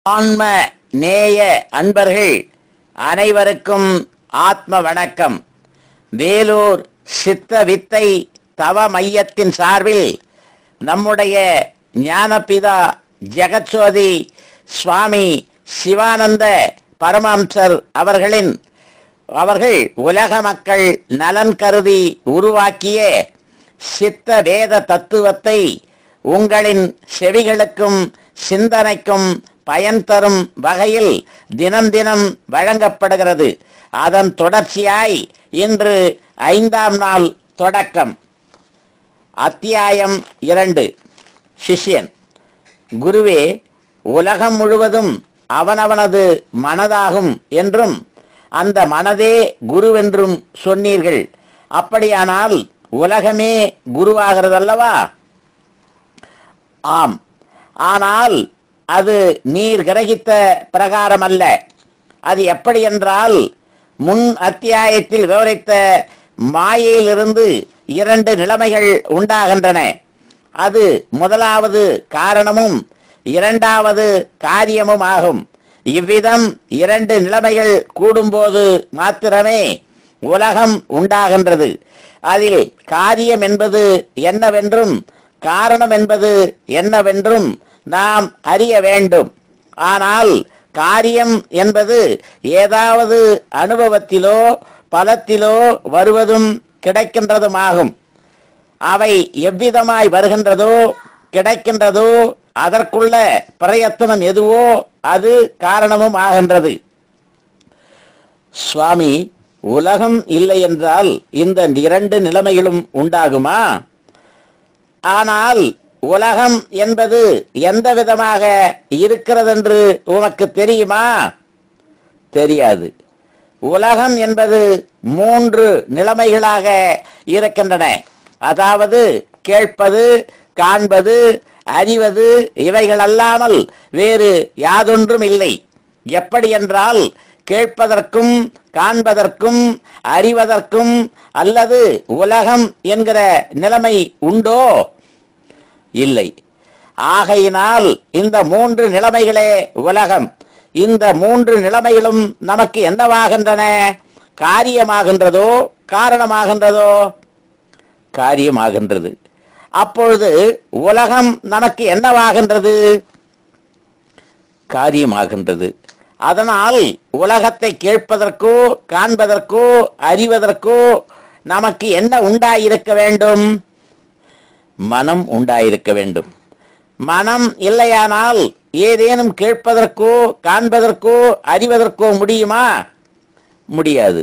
ஆன்ம நேய அன்பர்கள் அனைவருக்கும் ஆத்ம வணக்கம். வேலூர் சித்த வித்தை தவ மையத்தின் சார்பில் நம்முடைய ஞானபிதா ஜெகத்சோதி சுவாமி சிவானந்த பரமஹம்சர் அவர்கள் உலக மக்கள் நலன் கருதி உருவாக்கிய சித்த வேத தத்துவத்தை உங்களின் செவிகளுக்கும் சிந்தனைக்கும் பயன் தரும் வகையில் தினம் தினம் வழங்கப்படுகிறது. அதன் தொடர்ச்சியாய் இன்று 5ஆம் நாள் தொடக்கம். அத்தியாயம் 2. சிஷ்யன். குருவே, உலகம் முழுவதும் அவனவனது மனதாகும் என்றும் அந்த மனதே குருவென்றும் சொன்னீர்கள். அப்படியானால் உலகமே குருவாகிறதல்லவா? ஆம். ஆனால் அது நீர் கிரகித்த பிரகாரம் அல்ல. அது எப்படி என்றால், முன் அத்தியாயத்தில் விவரித்த மாயையிலிருந்து 2 நிலைமைகள் உண்டாகின்றன. அது முதலாவது காரணமும் 2வது காரியமும் ஆகும். இவ்விதம் 2 நிலைமைகள் கூடும்போது மாத்திரமே உலகம் உண்டாகின்றது. அதில் காரியம் என்பது என்னவென்றும் காரணம் என்பது என்னவென்றும் நாம் அறிய வேண்டும். ஆனால் காரியம் என்பது ஏதாவது அனுபவத்திலோ பலத்திலோ வருவதும் கிடைக்கின்றதுமாகும். அவை எவ்விதமாய் வருகின்றதோ கிடைக்கின்றதோ அதற்குள்ள பிரயத்தனம் எதுவோ அது காரணமும் ஆகின்றது. சுவாமி, உலகம் இல்லை என்றால் இந்த 2 நிலைமைகளும் உண்டாகுமா? ஆனால் உலகம் என்பது எந்த விதமாக இருக்கிறதென்று உனக்கு தெரியுமா? தெரியாது. உலகம் என்பது 3 நிலைமைகளாக இருக்கின்றன. அதாவது கேட்பது, காண்பது, அறிவது, இவைகள் அல்லாமல் வேறு யாதொன்றும் இல்லை. எப்படி என்றால், கேட்பதற்கும் காண்பதற்கும் அறிவதற்கும் அல்லது உலகம் என்கிற நிலைமை உண்டோ? இல்லை. ஆகையினால் இந்த 3 நிலைமைகளே உலகம். இந்த 3 நிலைமைகளும் நமக்கு என்னவாகின்றன? காரியமாகின்றதோ காரணமாகின்றதோ? காரியமாகின்றது. அப்பொழுது உலகம் நமக்கு என்னவாகின்றது? காரியமாகின்றது. அதனால் உலகத்தை கேட்பதற்கோ காண்பதற்கோ அறிவதற்கோ நமக்கு என்ன உண்டாயிருக்க வேண்டும்? மனம் உண்டாயிருக்க வேண்டும். மனம் இல்லையானால் ஏதேனும் கேட்பதற்கோ காண்பதற்கோ அறிவதற்கோ முடியுமா? முடியாது.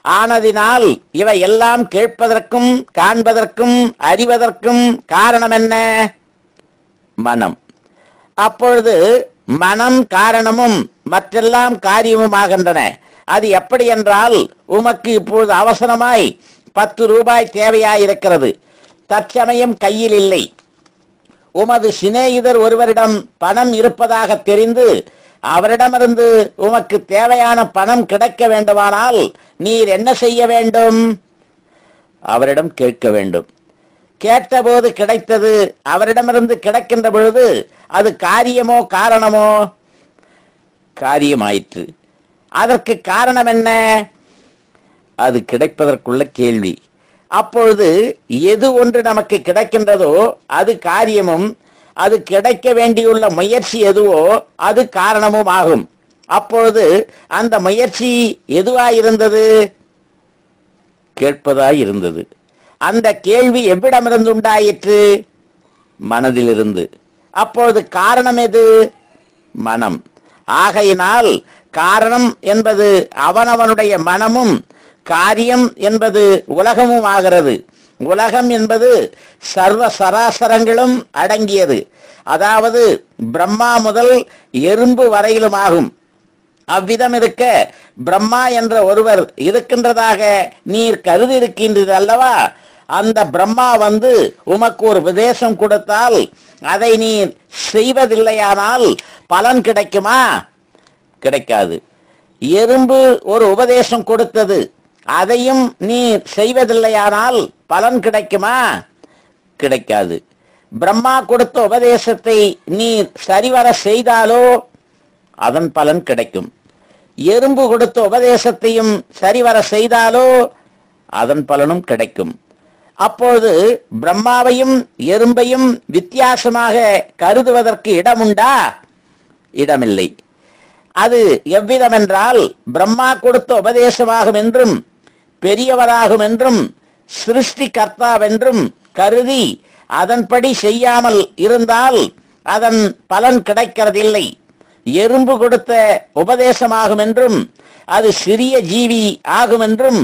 ஆனதினால் இவை எல்லாம் கேட்பதற்கும் காண்பதற்கும் அறிவதற்கும் காரணம் என்ன? மனம். அப்பொழுது மனம் காரணமும் மற்றெல்லாம் காரியமுமாகின்றன. அது எப்படி என்றால், உமக்கு இப்பொழுது அவசரமாய் 10 ரூபாய் தேவையாயிருக்கிறது. தற்சமயம் கையில் இல்லை. உமது சிநேகிதர் ஒருவரிடம் பணம் இருப்பதாக தெரிந்து அவரிடமிருந்து உமக்கு தேவையான பணம் கிடைக்க வேண்டுமானால் நீர் என்ன செய்ய வேண்டும்? அவரிடம் கேட்க வேண்டும். கேட்டபோது கிடைத்தது அவரிடமிருந்து கிடைக்கின்ற பொழுது அது காரியமோ காரணமோ? காரியமாயிற்று. அதற்கு காரணம் என்ன? அது கிடைப்பதற்குள்ள கேள்வி. அப்பொழுது எது ஒன்று நமக்கு கிடைக்கின்றதோ அது காரியமும், அது கிடைக்க வேண்டியுள்ள முயற்சி எதுவோ அது காரணமும் ஆகும். அப்பொழுது அந்த முயற்சி எதுவாயிருந்தது? கேட்பதாய் இருந்தது. அந்த கேள்வி எவ்விடமிருந்து உண்டாயிற்று? மனதிலிருந்து. அப்பொழுது காரணம் எது? மனம். ஆகையினால் காரணம் என்பது அவனவனுடைய மனமும், காரியம் என்பது உலகமும் ஆகிறது. உலகம் என்பது சர்வ சராசரங்களும் அடங்கியது. அதாவது பிரம்மா முதல் எறும்பு வரையிலும் ஆகும். அவ்விதம் இருக்க பிரம்மா என்ற ஒருவர் இருக்கின்றதாக நீர் கருதி இருக்கின்றது அல்லவா? அந்த பிரம்மா வந்து உமக்கு ஒரு உபதேசம் கொடுத்தால் அதை நீர் செய்வதில்லையானால் பலன் கிடைக்குமா? கிடைக்காது. எறும்பு ஒரு உபதேசம் கொடுத்தது, அதையும் நீ செய்வதில்லையானால் பலன் கிடைக்குமா? கிடைக்காது. பிரம்மா கொடுத்த உபதேசத்தை நீ சரிவர செய்தாலோ அதன் பலன் கிடைக்கும். எறும்பு கொடுத்த உபதேசத்தையும் சரிவர செய்தாலோ அதன் பலனும் கிடைக்கும். அப்போது பிரம்மாவையும் எறும்பையும் வித்தியாசமாக கருதுவதற்கு இடமுண்டா? இடமில்லை. அது எவ்விதமென்றால், பிரம்மா கொடுத்த உபதேசமாகும் என்றும் பெரியவராகும் என்றும் சிருஷ்டிகர்த்தாவென்றும் கருதி அதன்படி செய்யாமல் இருந்தால் அதன் பலன் கிடைக்கிறதில்லை. எறும்பு கொடுத்த உபதேசமாகும் என்றும் அது சிறிய ஜீவி ஆகும் என்றும்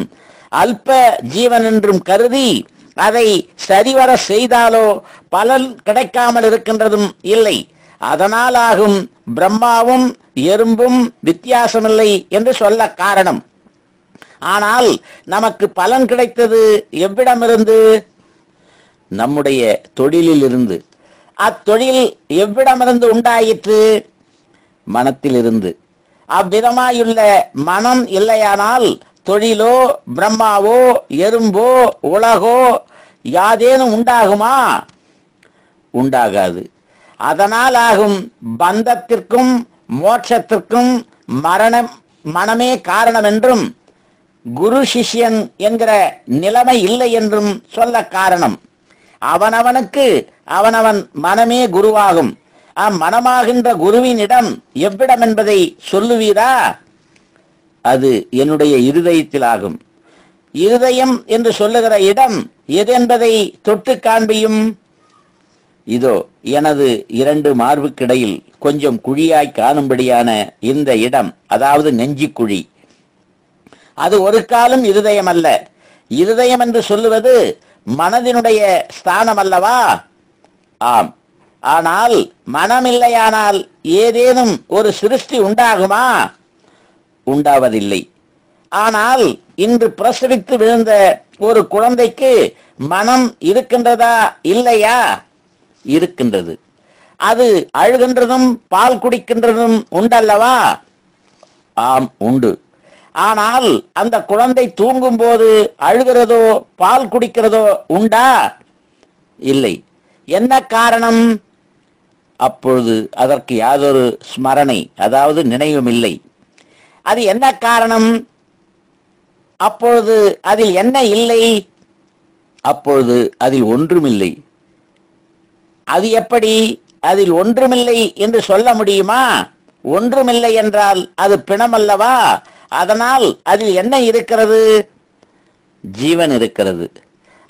அல்ப ஜீவன் என்றும் கருதி அதை சரிவர செய்தாலோ பலன் கிடைக்காமல் இருக்கின்றதும் இல்லை. அதனால் ஆகும் பிரம்மாவும் எறும்பும் வித்தியாசமில்லை என்று சொல்ல காரணம். ஆனால் நமக்கு பலன் கிடைத்தது எவ்விடமிருந்து? நம்முடைய தொழிலில் இருந்து. அத்தொழில் எவ்விடமிருந்து உண்டாயிற்று? மனத்திலிருந்து. அவ்விதமாயுள்ள மனம் இல்லையானால் தொழிலோ பிரம்மாவோ எறும்போ உலகோ யாதேனும் உண்டாகுமா? உண்டாகாது. அதனால் ஆகும் பந்தத்திற்கும் மோட்சத்திற்கும் மனமே காரணம் என்றும் குரு சிஷ்யன் என்கிற நிலைமை இல்லை என்றும் சொல்ல காரணம். அவனவனுக்கு அவனவன் மனமே குருவாகும். அம்மனமாகின்ற குருவினிடம் எவ்விடம் என்பதை சொல்லுவீரா? அது என்னுடைய இருதயத்தில் ஆகும். இருதயம் என்று சொல்லுகிற இடம் எது என்பதை தொட்டு காண்பியும். இதோ எனது 2 மார்புக்கிடையில் கொஞ்சம் குழியாய் காணும்படியான இந்த இடம், அதாவது நெஞ்சி குழி. அது ஒரு காலம் இருதயம் அல்ல. இருதயம் என்று சொல்லுவது மனதினுடைய ஸ்தானம் அல்லவா? ஆம். ஆனால் மனமில்லையானால் ஏதேனும் ஒரு சிருஷ்டி உண்டாகுமா? உண்டாவதில்லை. ஆனால் இன்று பிரசவித்து விழுந்த ஒரு குழந்தைக்கு மனம் இருக்கின்றதா இல்லையா? இருக்கின்றது. அது அழுகின்றதும் பால் குடிக்கின்றதும் உண்டல்லவா? ஆம், உண்டு. ஆனால் அந்த குழந்தை தூங்கும் போது அழுகிறதோ பால் குடிக்கிறதோ உண்டா? இல்லை. என்ன காரணம்? அப்பொழுது அதற்கு யாதொரு ஸ்மரணை, அதாவது நினைவும் இல்லை. அது என்ன காரணம்? அப்பொழுது அதில் என்ன இல்லை? அப்பொழுது அதில் ஒன்றுமில்லை. அது எப்படி அதில் ஒன்றுமில்லை என்று சொல்ல முடியுமா? ஒன்றுமில்லை என்றால் அது பிணமல்லவா? அதனால் அதில் என்ன இருக்கிறது? ஜீவன் இருக்கிறது.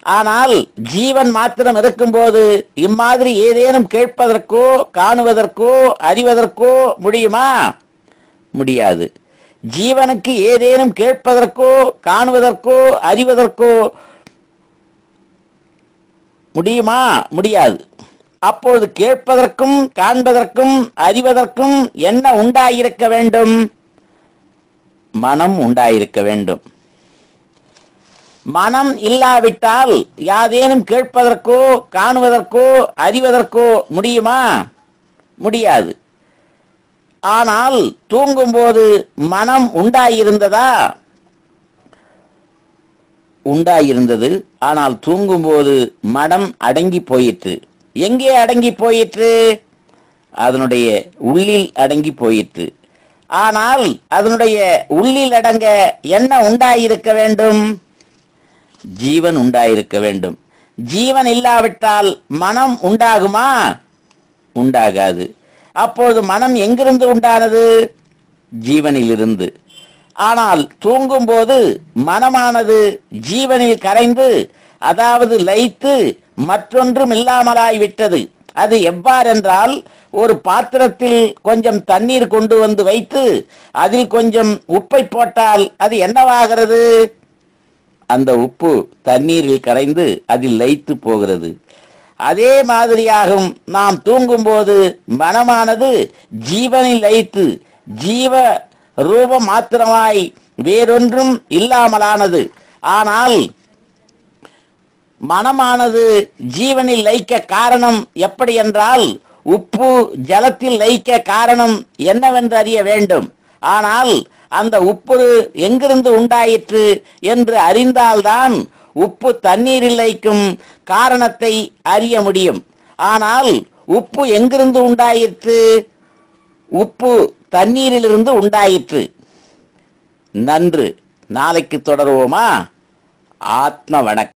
ஆனால் ஜீவன் மாத்திரம் இருக்கும்போது இம்மாதிரி ஏதேனும் கேட்பதற்கோ காணுவதற்கோ அறிவதற்கோ முடியுமா? முடியாது. ஜீவனுக்கு ஏதேனும் கேட்பதற்கோ காணுவதற்கோ அறிவதற்கோ முடியுமா? முடியாது. அப்பொழுது கேட்பதற்கும் காண்பதற்கும் அறிவதற்கும் என்ன உண்டாயிருக்க வேண்டும்? மனம் உண்டாயிருக்க வேண்டும். மனம் இல்லாவிட்டால் யாதேனும் கேட்பதற்கோ காணுவதற்கோ அறிவதற்கோ முடியுமா? முடியாது. ஆனால் தூங்கும்போது மனம் உண்டாயிருந்ததா? உண்டாயிருந்தது. ஆனால் தூங்கும்போது மனம் அடங்கி போயிற்று. எங்கே அடங்கி போயிற்று? அதனுடைய உள்ளில் அடங்கி போயிற்று. ஆனால் அதனுடைய உள்ளில் அடங்க என்ன உண்டாயிருக்க வேண்டும்? ஜீவன் உண்டாயிருக்க வேண்டும். ஜீவன் இல்லாவிட்டால் மனம் உண்டாகுமா? உண்டாகாது. அப்போது மனம் எங்கிருந்து உண்டானது? ஜீவனிலிருந்து. ஆனால் தூங்கும் போது மனமானது ஜீவனில் கரைந்து, அதாவது லயித்து மற்றொன்றும் இல்லாமலாய்விட்டது. அது எவ்வாறென்றால், ஒரு பாத்திரத்தில் கொஞ்சம் தண்ணீர் கொண்டு வந்து வைத்து அதில் கொஞ்சம் உப்பை போட்டால் அது என்னவாகிறது? அந்த உப்பு தண்ணீரில் கரைந்து அதில் லயித்து போகிறது. அதே மாதிரியாகும் நாம் தூங்கும்போது மனமானது ஜீவனில் லயித்து ஜீவ ரூபம் மாத்திரமாய் வேறொன்றும் இல்லாமலானது. ஆனால் மனமானது ஜீவனில் லயிக்க காரணம் எப்படி என்றால், உப்பு ஜலத்தில் லயிக்க காரணம் என்னவென்று அறிய வேண்டும். ஆனால் அந்த உப்பு எங்கிருந்து உண்டாயிற்று என்று அறிந்தால்தான் உப்பு தண்ணீரில் லயிக்கும் காரணத்தை அறிய முடியும். ஆனால் உப்பு எங்கிருந்து உண்டாயிற்று? உப்பு தண்ணீரிலிருந்து உண்டாயிற்று. நன்று. நாளைக்கு தொடருவோமா? ஆத்ம வணக்கம்.